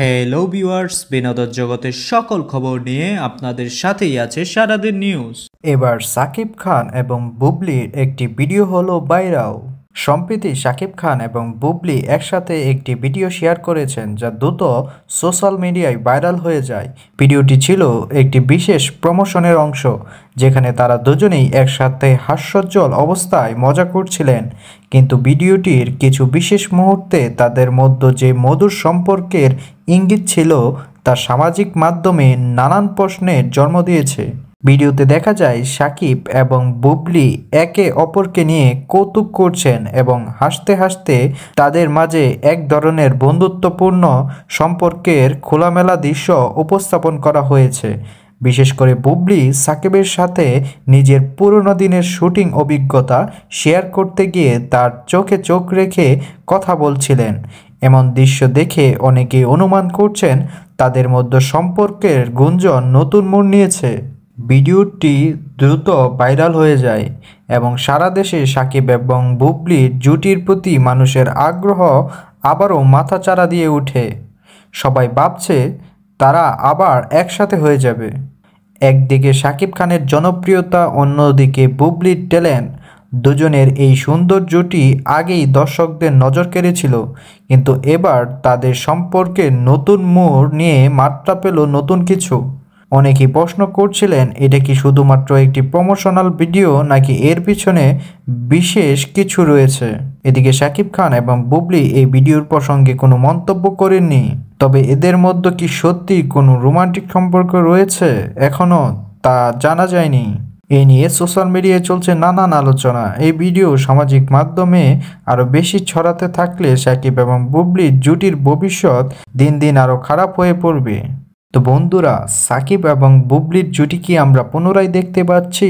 Hello viewers, বিনোদন জগতের সকল খবর নিয়ে আপনাদের সাথেই আছে সারাদিন নিউজ। এবার সাকিব খান এবং বুবলির একটি ভিডিও হলো ভাইরাল। সম্প্রতি সাকিব খান এবং বুবলি একসাথে একটি ভিডিও শেয়ার করেছেন যা দ্রুত সোশ্যাল মিডিয়ায় ভাইরাল হয়ে যায়। ভিডিওটি ছিল একটি বিশেষ প্রমোশনের অংশ, যেখানে তারা দুজনেই একসাথে হাস্যোজ্জ্বল অবস্থায় মজা করছিলেন। কিন্তু ভিডিওটির কিছু বিশেষ মুহূর্তে তাদের মধ্যে যে মধুর সম্পর্কের ইঙ্গিত ছিল তা সামাজিক মাধ্যমে নানান প্রশ্নের জন্ম দিয়েছে। ভিডিওতে দেখা যায় সাকিব এবং বুবলি একে অপরকে নিয়ে কৌতুক করছেন এবং হাসতে হাসতে তাদের মাঝে এক ধরনের বন্ধুত্বপূর্ণ সম্পর্কের খোলামেলা দৃশ্য উপস্থাপন করা হয়েছে। বিশেষ করে বুবলি সাকিবের সাথে নিজের পুরনো দিনের শুটিং অভিজ্ঞতা শেয়ার করতে গিয়ে তার চোখে চোখ রেখে কথা বলছিলেন। এমন দৃশ্য দেখে অনেকেই অনুমান করছেন তাদের মধ্যে সম্পর্কের গুঞ্জন নতুন মোড় নিয়েছে। ভিডিওটি দ্রুত ভাইরাল হয়ে যায় এবং সারা দেশে সাকিব এবং বুবলির জুটির প্রতি মানুষের আগ্রহ আবারও মাথাচাড়া দিয়ে ওঠে। সবাই ভাবছে তারা আবার একসাথে হয়ে যাবে। একদিকে সাকিব খানের জনপ্রিয়তা, অন্যদিকে বুবলির ট্যালেন্ট। দুজনের এই সুন্দর জুটি আগেই দর্শকদের নজর কেড়েছিল, কিন্তু এবার তাদের সম্পর্কের নতুন মোড় নিয়ে মাত্রা পেল নতুন কিছু। অনেকেই প্রশ্ন করছিলেন এটা কি শুধুমাত্র একটি প্রমোশনাল ভিডিও নাকি এর পিছনে বিশেষ কিছু রয়েছে। এদিকে সাকিব খান এবং বুবলি এই ভিডিওর প্রসঙ্গে কোনো মন্তব্য করেননি, তবে এদের মধ্যে কি সত্যি কোনো রোমান্টিক সম্পর্ক রয়েছে এখনও তা জানা যায়নি। এ নিয়ে সোশ্যাল মিডিয়ায় চলছে নানান আলোচনা। এই ভিডিও সামাজিক মাধ্যমে আরও বেশি ছড়াতে থাকলে সাকিব এবং বুবলির জুটির ভবিষ্যৎ দিন দিন আরও খারাপ হয়ে পড়বে। তো বন্ধুরা, সাকিব এবং বুবলির জুটি কি আমরা পুনরায় দেখতে পাচ্ছি?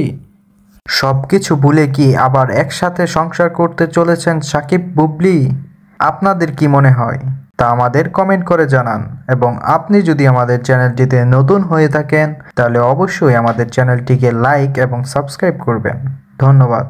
সব কিছু ভুলে কি আবার একসাথে সংসার করতে চলেছেন সাকিব বুবলি? আপনাদের কি মনে হয় তা আমাদের কমেন্ট করে জানান, এবং আপনি যদি আমাদের চ্যানেলটিতে নতুন হয়ে থাকেন তাহলে অবশ্যই আমাদের চ্যানেলটিকে লাইক এবং সাবস্ক্রাইব করবেন। ধন্যবাদ।